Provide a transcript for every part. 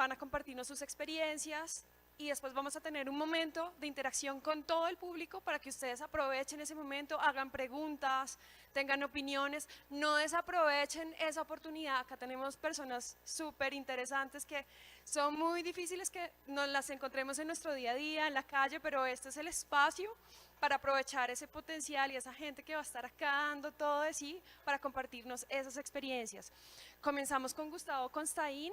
van a compartirnos sus experiencias y después vamos a tener un momento de interacción con todo el público para que ustedes aprovechen ese momento, hagan preguntas, tengan opiniones, no desaprovechen esa oportunidad. Acá tenemos personas súper interesantes que son muy difíciles que nos las encontremos en nuestro día a día, en la calle, pero este es el espacio para aprovechar ese potencial y esa gente que va a estar acá dando todo de sí para compartirnos esas experiencias. Comenzamos con Gustavo Constaín.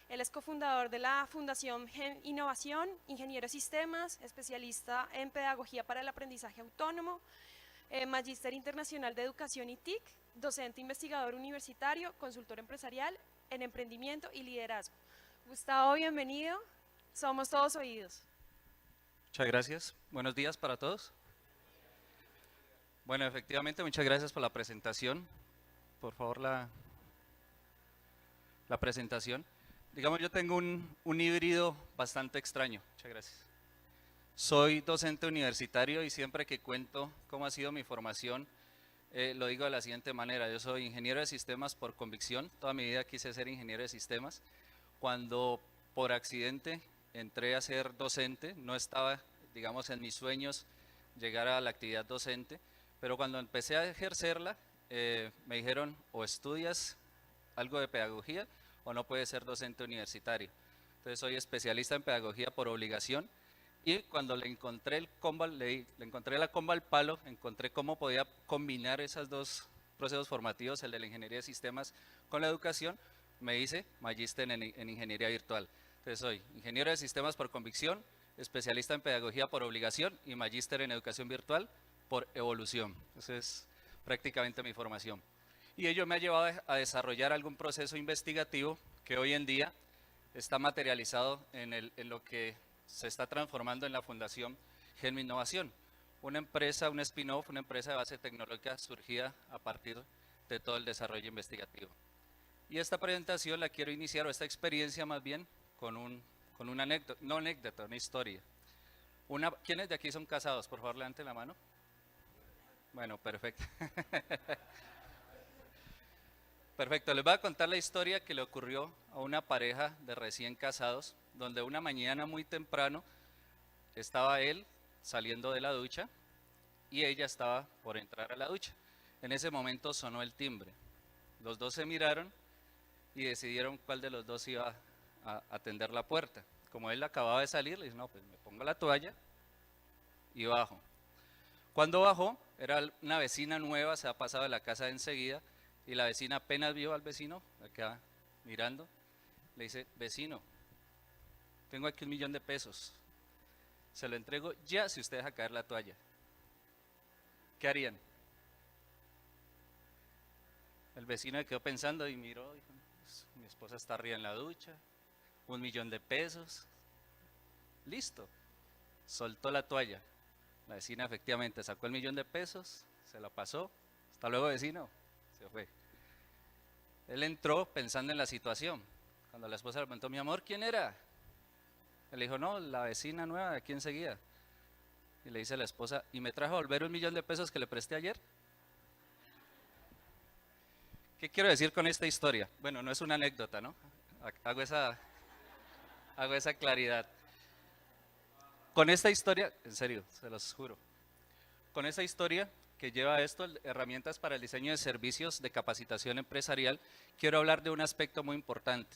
Él es cofundador de la Fundación Gen Innovación, ingeniero de sistemas, especialista en pedagogía para el aprendizaje autónomo, magíster internacional de educación y TIC, docente investigador universitario, consultor empresarial en emprendimiento y liderazgo. Gustavo, bienvenido. Somos todos oídos. Muchas gracias. Buenos días para todos. Bueno, efectivamente, muchas gracias por la presentación. Por favor, la presentación. Digamos, yo tengo un híbrido bastante extraño. Muchas gracias. Soy docente universitario y siempre que cuento cómo ha sido mi formación, lo digo de la siguiente manera. Yo soy ingeniero de sistemas por convicción. Toda mi vida quise ser ingeniero de sistemas. Cuando por accidente entré a ser docente, no estaba, digamos, en mis sueños llegar a la actividad docente, pero cuando empecé a ejercerla, me dijeron o estudias algo de pedagogía o no puedes ser docente universitario. Entonces soy especialista en pedagogía por obligación y cuando le encontré le encontré la comba al palo, encontré cómo podía combinar esos dos procesos formativos, el de la ingeniería de sistemas con la educación, me hice magíster en ingeniería virtual. Entonces soy ingeniero de sistemas por convicción, especialista en pedagogía por obligación y magíster en educación virtual por evolución. Esa es prácticamente mi formación. Y ello me ha llevado a desarrollar algún proceso investigativo que hoy en día está materializado en lo que se está transformando en la Fundación Gen Innovación, una empresa, un spin-off, una empresa de base tecnológica surgida a partir de todo el desarrollo investigativo. Y esta presentación la quiero iniciar, o esta experiencia más bien, con una anécdota, no anécdota, una historia. ¿Quiénes de aquí son casados? Por favor, levanten la mano. Bueno, perfecto. Perfecto, les voy a contar la historia que le ocurrió a una pareja de recién casados, donde una mañana muy temprano estaba él saliendo de la ducha y ella estaba por entrar a la ducha. En ese momento sonó el timbre. Los dos se miraron y decidieron cuál de los dos iba a atender la puerta. Como él acababa de salir, le dijo, no, pues me pongo la toalla y bajo. Cuando bajó, era una vecina nueva, se ha pasado de la casa de enseguida, y la vecina apenas vio al vecino, acá mirando, le dice, vecino, tengo aquí 1.000.000 de pesos, se lo entrego ya si usted deja caer la toalla. ¿Qué harían? El vecino quedó pensando y miró, dijo, pues, mi esposa está arriba en la ducha, 1.000.000 de pesos, listo, soltó la toalla. La vecina efectivamente sacó el 1.000.000 de pesos, se la pasó, hasta luego vecino, se fue. Él entró pensando en la situación. Cuando la esposa le preguntó, mi amor, ¿quién era? Él le dijo, no, la vecina nueva de aquí enseguida. Y le dice a la esposa, ¿y me trajo a volver 1.000.000 de pesos que le presté ayer? ¿Qué quiero decir con esta historia? Bueno, no es una anécdota, ¿no? Hago esa claridad. Con esta historia, en serio, se los juro, con esta historia que lleva esto, herramientas para el diseño de servicios de capacitación empresarial, quiero hablar de un aspecto muy importante,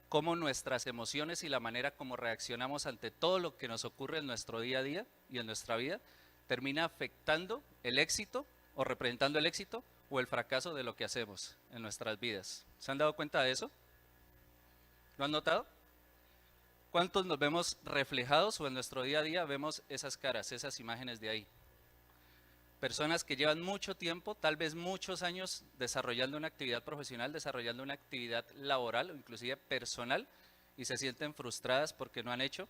cómo nuestras emociones y la manera como reaccionamos ante todo lo que nos ocurre en nuestro día a día y en nuestra vida, termina afectando el éxito o representando el éxito o el fracaso de lo que hacemos en nuestras vidas. ¿Se han dado cuenta de eso? ¿Lo han notado? ¿Cuántos nos vemos reflejados o en nuestro día a día vemos esas caras, esas imágenes de ahí? Personas que llevan mucho tiempo, tal vez muchos años desarrollando una actividad profesional, desarrollando una actividad laboral o inclusive personal y se sienten frustradas porque no han hecho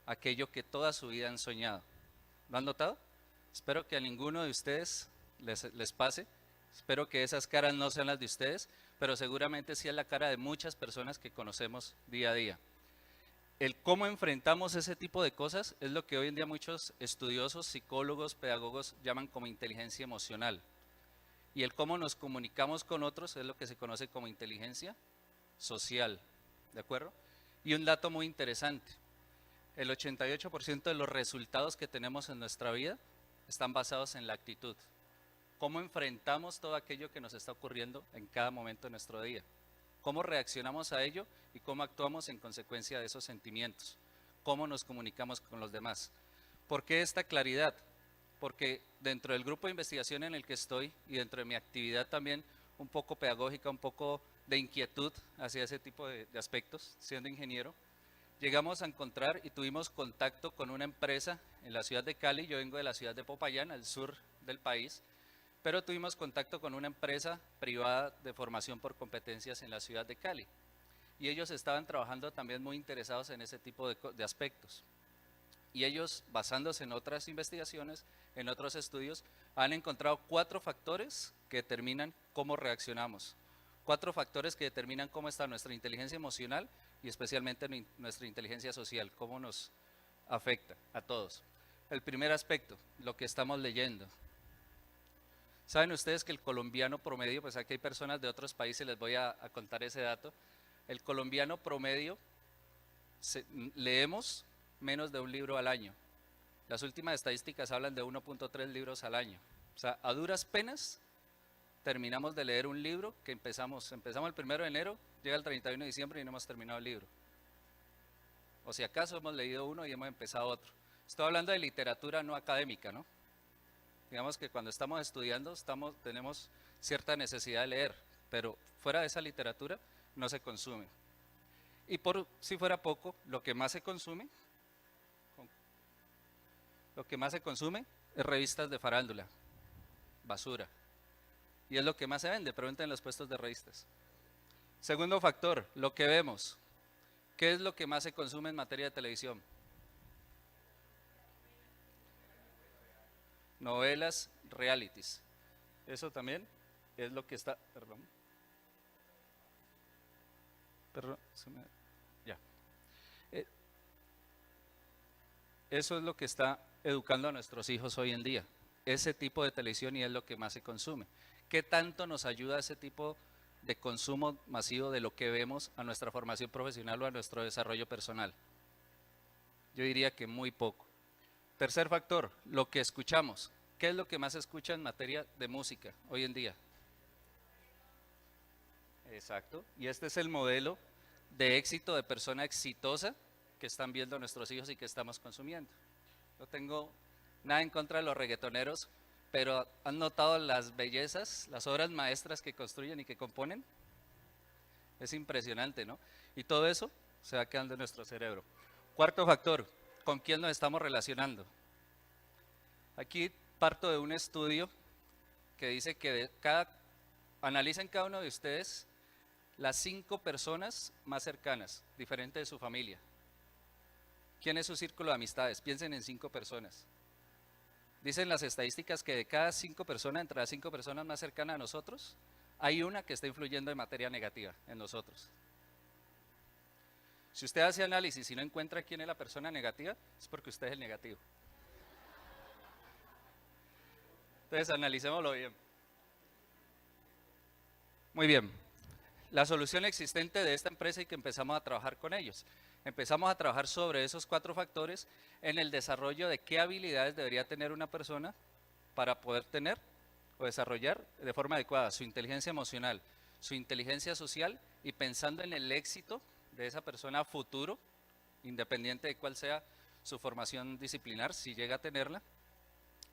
aquello que toda su vida han soñado. ¿Lo han notado? Espero que a ninguno de ustedes les pase, espero que esas caras no sean las de ustedes, pero seguramente sí es la cara de muchas personas que conocemos día a día. El cómo enfrentamos ese tipo de cosas es lo que hoy en día muchos estudiosos, psicólogos, pedagogos llaman como inteligencia emocional. Y el cómo nos comunicamos con otros es lo que se conoce como inteligencia social, ¿de acuerdo? Y un dato muy interesante, el 88% de los resultados que tenemos en nuestra vida están basados en la actitud. ¿Cómo enfrentamos todo aquello que nos está ocurriendo en cada momento de nuestro día? ¿Cómo reaccionamos a ello y cómo actuamos en consecuencia de esos sentimientos? ¿Cómo nos comunicamos con los demás? ¿Por qué esta claridad? Porque dentro del grupo de investigación en el que estoy y dentro de mi actividad también un poco pedagógica, un poco de inquietud hacia ese tipo de aspectos, siendo ingeniero, llegamos a encontrar y tuvimos contacto con una empresa en la ciudad de Cali. Yo vengo de la ciudad de Popayán, al sur del país, pero tuvimos contacto con una empresa privada de formación por competencias en la ciudad de Cali. Y ellos estaban trabajando también muy interesados en ese tipo de aspectos. Y ellos, basándose en otras investigaciones, en otros estudios, han encontrado 4 factores que determinan cómo reaccionamos. 4 factores que determinan cómo está nuestra inteligencia emocional y especialmente nuestra inteligencia social, cómo nos afecta a todos. El primer aspecto, lo que estamos leyendo. Saben ustedes que el colombiano promedio, pues aquí hay personas de otros países, les voy a contar ese dato. El colombiano promedio leemos menos de un libro al año. Las últimas estadísticas hablan de 1.3 libros al año. O sea, a duras penas terminamos de leer un libro que empezamos el 1 de enero, llega el 31 de diciembre y no hemos terminado el libro. O si acaso hemos leído uno y hemos empezado otro. Estoy hablando de literatura no académica, ¿no? Digamos que cuando estamos estudiando tenemos cierta necesidad de leer, pero fuera de esa literatura no se consume. Y por si fuera poco, lo que más se consume es revistas de farándula, basura. Y es lo que más se vende, pregunten en los puestos de revistas. Segundo factor, lo que vemos. ¿Qué es lo que más se consume en materia de televisión? Novelas, realities. Eso también es lo que está, ya. Eso es lo que está educando a nuestros hijos hoy en día, ese tipo de televisión, y es lo que más se consume. ¿Qué tanto nos ayuda ese tipo de consumo masivo de lo que vemos a nuestra formación profesional o a nuestro desarrollo personal? Yo diría que muy poco. Tercer factor, lo que escuchamos. ¿Qué es lo que más se escucha en materia de música hoy en día? Exacto. Y este es el modelo de éxito, de persona exitosa que están viendo nuestros hijos y que estamos consumiendo. No tengo nada en contra de los reggaetoneros, pero ¿han notado las bellezas, las obras maestras que construyen y que componen? Es impresionante, ¿no? Y todo eso se va quedando en nuestro cerebro. Cuarto factor, ¿con quién nos estamos relacionando? Aquí parto de un estudio que dice que analicen cada uno de ustedes las 5 personas más cercanas, diferentes de su familia. ¿Quién es su círculo de amistades? Piensen en 5 personas. Dicen las estadísticas que de cada 5 personas, entre las 5 personas más cercanas a nosotros, hay una que está influyendo en materia negativa en nosotros. Si usted hace análisis y no encuentra quién es la persona negativa, es porque usted es el negativo. Entonces, analicémoslo bien. Muy bien. La solución existente de esta empresa y que empezamos a trabajar con ellos. Empezamos a trabajar sobre esos 4 factores en el desarrollo de qué habilidades debería tener una persona para poder tener o desarrollar de forma adecuada su inteligencia emocional, su inteligencia social, y pensando en el éxito de esa persona a futuro, independiente de cuál sea su formación disciplinar, si llega a tenerla,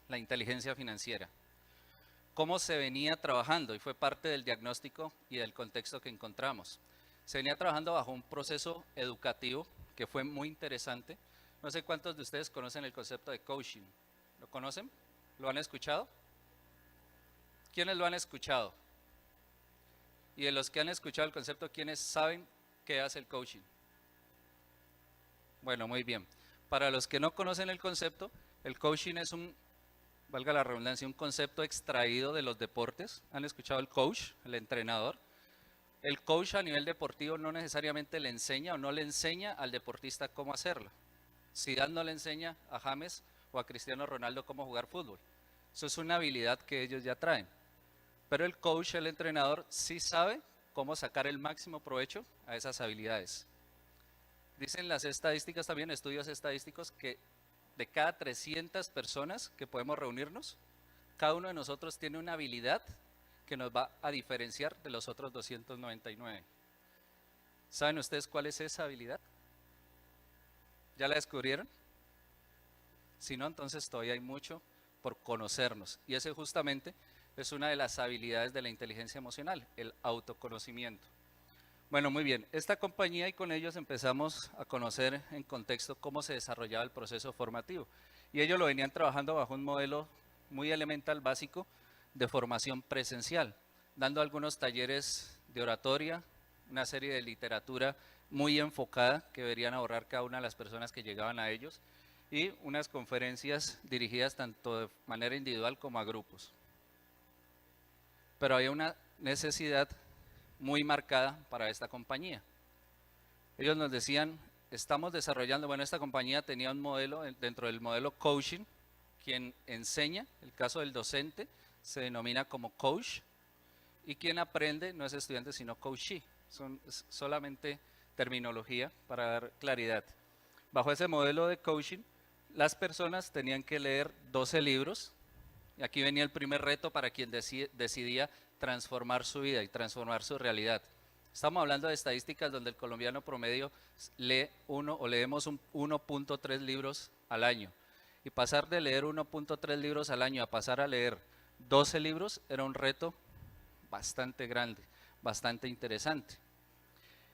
la inteligencia financiera. ¿Cómo se venía trabajando? Y fue parte del diagnóstico y del contexto que encontramos. Se venía trabajando bajo un proceso educativo que fue muy interesante. No sé cuántos de ustedes conocen el concepto de coaching. ¿Lo conocen? ¿Lo han escuchado? ¿Quiénes lo han escuchado? Y de los que han escuchado el concepto, ¿quiénes saben qué hace el coaching? Bueno, muy bien. Para los que no conocen el concepto, el coaching es valga la redundancia, un concepto extraído de los deportes. ¿Han escuchado el coach, el entrenador? El coach a nivel deportivo no necesariamente le enseña o no le enseña al deportista cómo hacerlo. Zidane no le enseña a James o a Cristiano Ronaldo cómo jugar fútbol. Eso es una habilidad que ellos ya traen. Pero el coach, el entrenador, sí sabe cómo sacar el máximo provecho a esas habilidades. Dicen las estadísticas también, estudios estadísticos, que de cada 300 personas que podemos reunirnos, cada uno de nosotros tiene una habilidad que nos va a diferenciar de los otros 299. ¿Saben ustedes cuál es esa habilidad? ¿Ya la descubrieron? Si no, entonces todavía hay mucho por conocernos. Y ese justamente es una de las habilidades de la inteligencia emocional, el autoconocimiento. Bueno, muy bien. Esta compañía y con ellos empezamos a conocer en contexto cómo se desarrollaba el proceso formativo. Y ellos lo venían trabajando bajo un modelo muy elemental, básico, de formación presencial, dando algunos talleres de oratoria, una serie de literatura muy enfocada que deberían ahorrar cada una de las personas que llegaban a ellos, y unas conferencias dirigidas tanto de manera individual como a grupos. Pero había una necesidad muy marcada para esta compañía. Ellos nos decían, estamos desarrollando, bueno, esta compañía tenía un modelo, dentro del modelo coaching, quien enseña, el caso del docente, se denomina como coach, y quien aprende no es estudiante sino coachee, son solamente terminología para dar claridad. Bajo ese modelo de coaching, las personas tenían que leer 12 libros, y aquí venía el primer reto para quien decidía transformar su vida y transformar su realidad. Estamos hablando de estadísticas donde el colombiano promedio lee leemos 1.3 libros al año. Y pasar de leer 1.3 libros al año a pasar a leer 12 libros era un reto bastante grande, bastante interesante.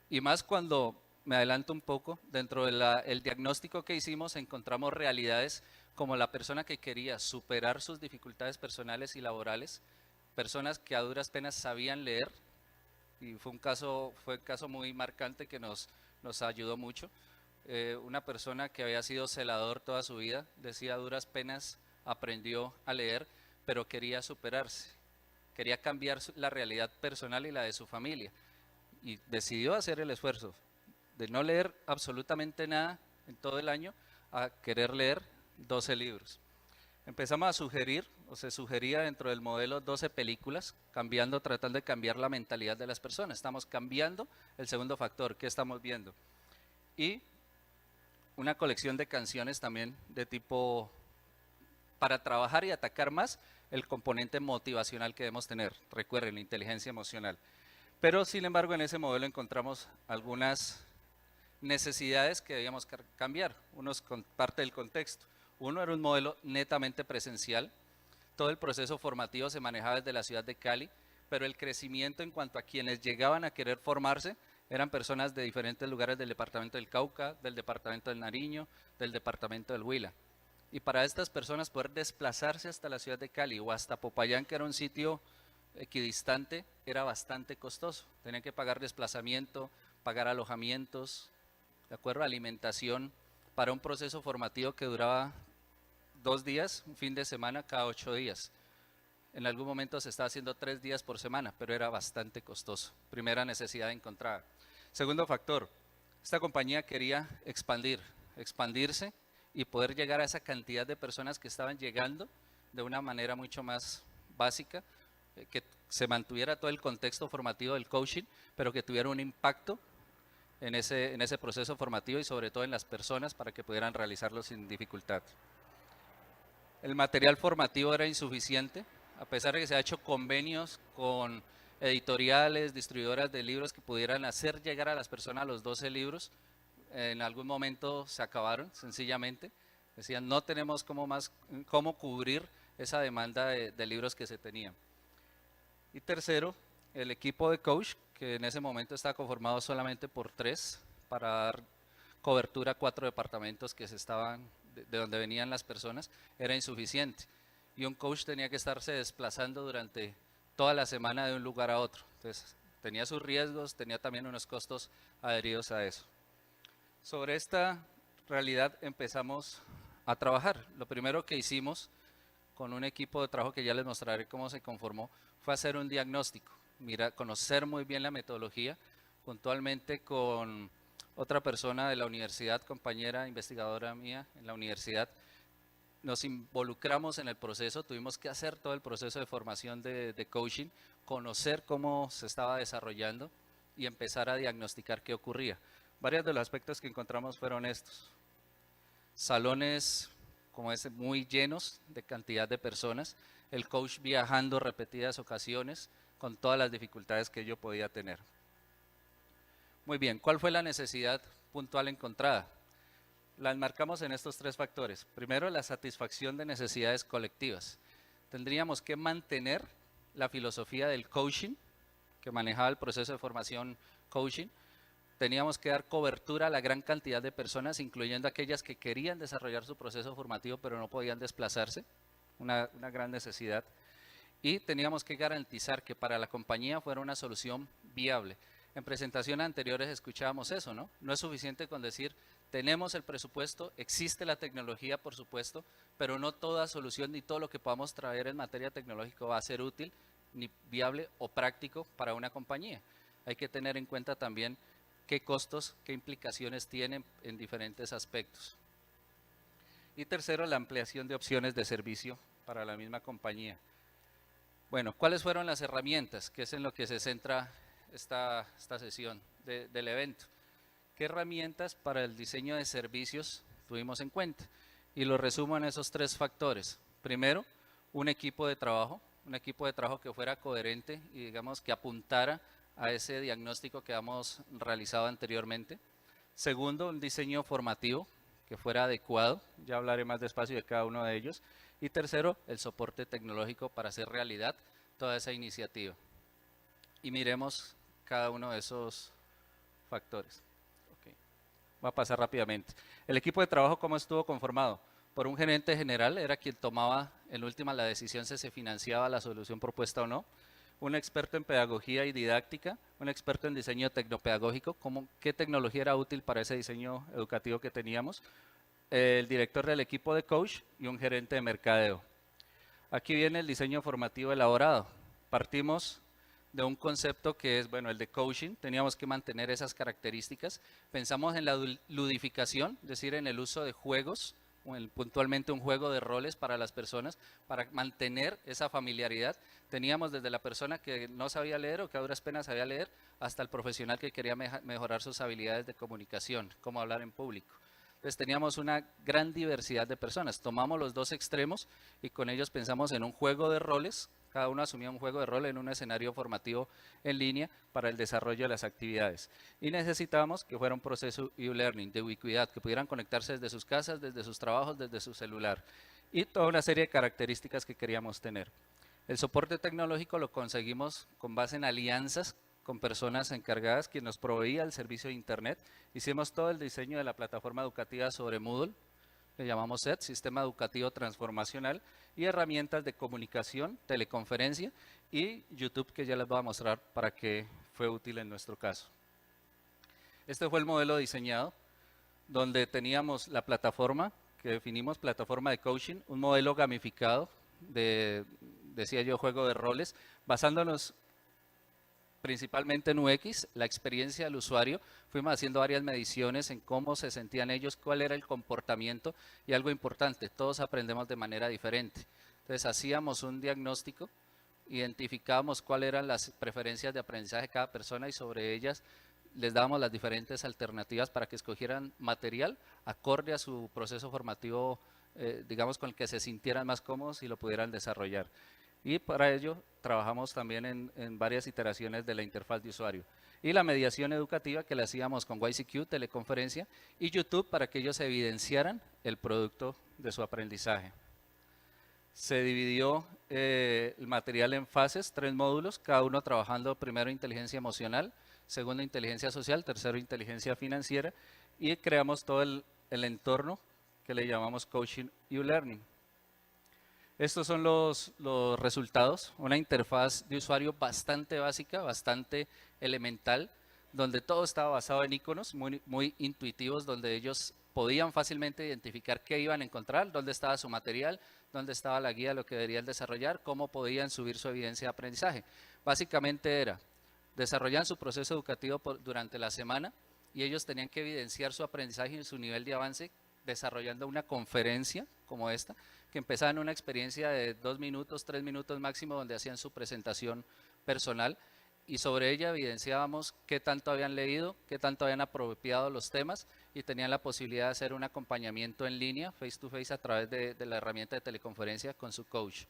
Y más cuando, me adelanto un poco, dentro del diagnóstico que hicimos encontramos realidades como la persona que quería superar sus dificultades personales y laborales, personas que a duras penas sabían leer, y fue un caso muy marcante que nos ayudó mucho. Una persona que había sido celador toda su vida, decía a duras penas aprendió a leer, pero quería superarse, quería cambiar la realidad personal y la de su familia, y decidió hacer el esfuerzo de no leer absolutamente nada en todo el año a querer leer 12 libros. Empezamos a sugerir, o se sugería dentro del modelo 12 películas, tratando de cambiar la mentalidad de las personas. Estamos cambiando el segundo factor, ¿qué estamos viendo? Y una colección de canciones también de tipo para trabajar y atacar más el componente motivacional que debemos tener. Recuerden, la inteligencia emocional. Pero sin embargo en ese modelo encontramos algunas necesidades que debíamos cambiar, unos con parte del contexto. Uno era un modelo netamente presencial, todo el proceso formativo se manejaba desde la ciudad de Cali, pero el crecimiento en cuanto a quienes llegaban a querer formarse eran personas de diferentes lugares del departamento del Cauca, del departamento del Nariño, del departamento del Huila. Y para estas personas poder desplazarse hasta la ciudad de Cali o hasta Popayán, que era un sitio equidistante, era bastante costoso. Tenían que pagar desplazamiento, pagar alojamientos, de acuerdo, alimentación, para un proceso formativo que duraba 2 días, un fin de semana cada 8 días. En algún momento se estaba haciendo 3 días por semana, pero era bastante costoso. Primera necesidad encontrada. Segundo factor, esta compañía quería expandirse y poder llegar a esa cantidad de personas que estaban llegando de una manera mucho más básica, que se mantuviera todo el contexto formativo del coaching, pero que tuviera un impacto en ese proceso formativo y sobre todo en las personas para que pudieran realizarlo sin dificultad. El material formativo era insuficiente, a pesar de que se ha hecho convenios con editoriales, distribuidoras de libros que pudieran hacer llegar a las personas los 12 libros, en algún momento se acabaron sencillamente. Decían, no tenemos cómo cubrir esa demanda de libros que se tenían. Y tercero, el equipo de coach, que en ese momento estaba conformado solamente por 3, para dar cobertura a 4 departamentos que de donde venían las personas, era insuficiente. Y un coach tenía que estarse desplazando durante toda la semana de un lugar a otro. Entonces, tenía sus riesgos, tenía también unos costos adheridos a eso. Sobre esta realidad empezamos a trabajar. Lo primero que hicimos con un equipo de trabajo que ya les mostraré cómo se conformó, fue hacer un diagnóstico, conocer muy bien la metodología, puntualmente con otra persona de la universidad, compañera investigadora mía en la universidad. Nos involucramos en el proceso, tuvimos que hacer todo el proceso de formación de coaching, conocer cómo se estaba desarrollando y empezar a diagnosticar qué ocurría. Varios de los aspectos que encontramos fueron estos. Salones como ese muy llenos de cantidad de personas, el coach viajando repetidas ocasiones con todas las dificultades que ello podía tener. Muy bien, ¿cuál fue la necesidad puntual encontrada? La enmarcamos en estos tres factores. Primero, la satisfacción de necesidades colectivas. Tendríamos que mantener la filosofía del coaching, que manejaba el proceso de formación coaching. Teníamos que dar cobertura a la gran cantidad de personas, incluyendo aquellas que querían desarrollar su proceso formativo, pero no podían desplazarse, una gran necesidad. Y teníamos que garantizar que para la compañía fuera una solución viable. En presentaciones anteriores escuchábamos eso, ¿no? No es suficiente con decir, tenemos el presupuesto, existe la tecnología, por supuesto, pero no toda solución ni todo lo que podamos traer en materia tecnológica va a ser útil, ni viable o práctico para una compañía. Hay que tener en cuenta también qué costos, qué implicaciones tienen en diferentes aspectos. Y tercero, la ampliación de opciones de servicio para la misma compañía. Bueno, ¿cuáles fueron las herramientas? Que es en lo que se centra esta sesión del evento. ¿Qué herramientas para el diseño de servicios tuvimos en cuenta? Y lo resumo en esos tres factores. Primero, un equipo de trabajo que fuera coherente y digamos que apuntara a ese diagnóstico que hemos realizado anteriormente. Segundo, un diseño formativo que fuera adecuado, ya hablaré más despacio de cada uno de ellos. Y tercero, el soporte tecnológico para hacer realidad toda esa iniciativa. Y miremos cada uno de esos factores. Okay. Voy a pasar rápidamente. El equipo de trabajo, ¿cómo estuvo conformado? Por un gerente general, era quien tomaba en última la decisión si se financiaba la solución propuesta o no. Un experto en pedagogía y didáctica, un experto en diseño tecnopedagógico, qué tecnología era útil para ese diseño educativo que teníamos, el director del equipo de coach y un gerente de mercadeo. Aquí viene el diseño formativo elaborado. Partimos de un concepto que es, bueno, el de coaching, teníamos que mantener esas características. Pensamos en la ludificación, es decir, en el uso de juegos, puntualmente un juego de roles para las personas, para mantener esa familiaridad. Teníamos desde la persona que no sabía leer o que a duras penas sabía leer, hasta el profesional que quería mejorar sus habilidades de comunicación, cómo hablar en público. Entonces teníamos una gran diversidad de personas. Tomamos los dos extremos y con ellos pensamos en un juego de roles. Cada uno asumía un juego de rol en un escenario formativo en línea para el desarrollo de las actividades. Y necesitábamos que fuera un proceso e-learning, de ubicuidad, que pudieran conectarse desde sus casas, desde sus trabajos, desde su celular. Y toda una serie de características que queríamos tener. El soporte tecnológico lo conseguimos con base en alianzas con personas encargadas, quien nos proveía el servicio de Internet. Hicimos todo el diseño de la plataforma educativa sobre Moodle, le llamamos SET, Sistema Educativo Transformacional, y herramientas de comunicación, teleconferencia y YouTube, que ya les voy a mostrar para qué fue útil en nuestro caso. Este fue el modelo diseñado, donde teníamos la plataforma, que definimos plataforma de coaching, un modelo gamificado decía yo, juego de roles, basándonos principalmente en UX, la experiencia del usuario. Fuimos haciendo varias mediciones en cómo se sentían ellos, cuál era el comportamiento y algo importante, todos aprendemos de manera diferente. Entonces hacíamos un diagnóstico, identificábamos cuáles eran las preferencias de aprendizaje de cada persona y sobre ellas les dábamos las diferentes alternativas para que escogieran material acorde a su proceso formativo, digamos, con el que se sintieran más cómodos y lo pudieran desarrollar. Y para ello trabajamos también en varias iteraciones de la interfaz de usuario. Y la mediación educativa que la hacíamos con YCQ, teleconferencia, y YouTube para que ellos evidenciaran el producto de su aprendizaje. Se dividió el material en fases, 3 módulos, cada uno trabajando primero inteligencia emocional, segundo inteligencia social, tercero inteligencia financiera, y creamos todo el entorno que le llamamos Coaching y Learning. Estos son los resultados, una interfaz de usuario bastante básica, bastante elemental, donde todo estaba basado en iconos muy intuitivos, donde ellos podían fácilmente identificar qué iban a encontrar, dónde estaba su material, dónde estaba la guía de lo que deberían desarrollar, cómo podían subir su evidencia de aprendizaje. Básicamente era, desarrollaban su proceso educativo durante la semana y ellos tenían que evidenciar su aprendizaje y su nivel de avance desarrollando una conferencia como esta, que empezaba en una experiencia de 2 minutos, 3 minutos máximo, donde hacían su presentación personal y sobre ella evidenciábamos qué tanto habían leído, qué tanto habían apropiado los temas y tenían la posibilidad de hacer un acompañamiento en línea, face to face, a través de la herramienta de teleconferencia con su coach.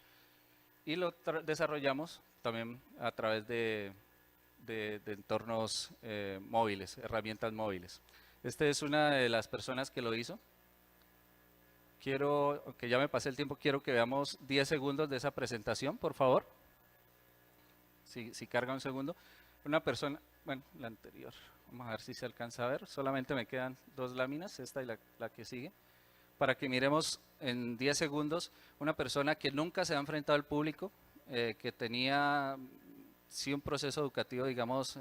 Y lo desarrollamos también a través de entornos móviles, herramientas móviles. Esta es una de las personas que lo hizo. Quiero, aunque ya me pasé el tiempo, quiero que veamos 10 segundos de esa presentación, por favor. Si carga un segundo. Una persona, bueno, la anterior, vamos a ver si se alcanza a ver. Solamente me quedan 2 láminas, esta y la que sigue. Para que miremos en 10 segundos una persona que nunca se ha enfrentado al público, que tenía sí un proceso educativo, digamos,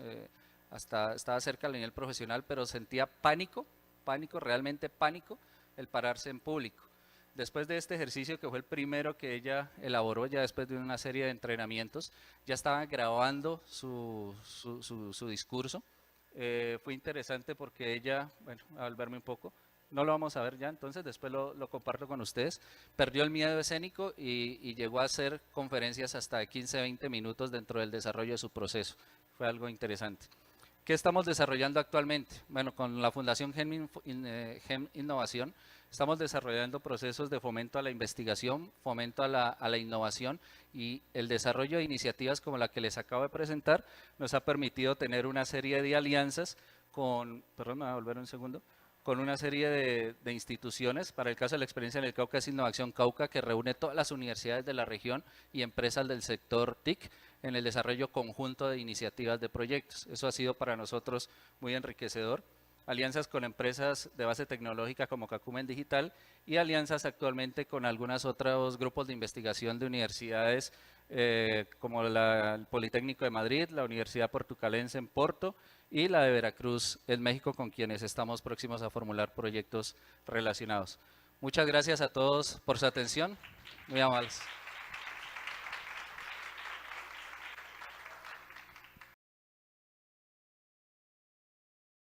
hasta estaba cerca del nivel profesional, pero sentía pánico, realmente pánico, el pararse en público. Después de este ejercicio, que fue el primero que ella elaboró, ya después de una serie de entrenamientos, ya estaba grabando su discurso. Fue interesante porque ella, bueno, al verme un poco, no lo vamos a ver ya, entonces después lo comparto con ustedes. Perdió el miedo escénico y llegó a hacer conferencias hasta de 15, 20 minutos dentro del desarrollo de su proceso. Fue algo interesante. ¿Qué estamos desarrollando actualmente? Bueno, con la Fundación GEM Innovación estamos desarrollando procesos de fomento a la investigación, fomento a la innovación, y el desarrollo de iniciativas como la que les acabo de presentar nos ha permitido tener una serie de alianzas con, perdón, me voy a volver un segundo, con una serie de instituciones. Para el caso de la experiencia en el Cauca es Innovación Cauca, que reúne todas las universidades de la región y empresas del sector TIC en el desarrollo conjunto de iniciativas de proyectos. Eso ha sido para nosotros muy enriquecedor. Alianzas con empresas de base tecnológica como Cacumen Digital y alianzas actualmente con algunos otros grupos de investigación de universidades como el Politécnico de Madrid, la Universidad Portucalense en Porto y la de Veracruz en México, con quienes estamos próximos a formular proyectos relacionados. Muchas gracias a todos por su atención. Muy amables.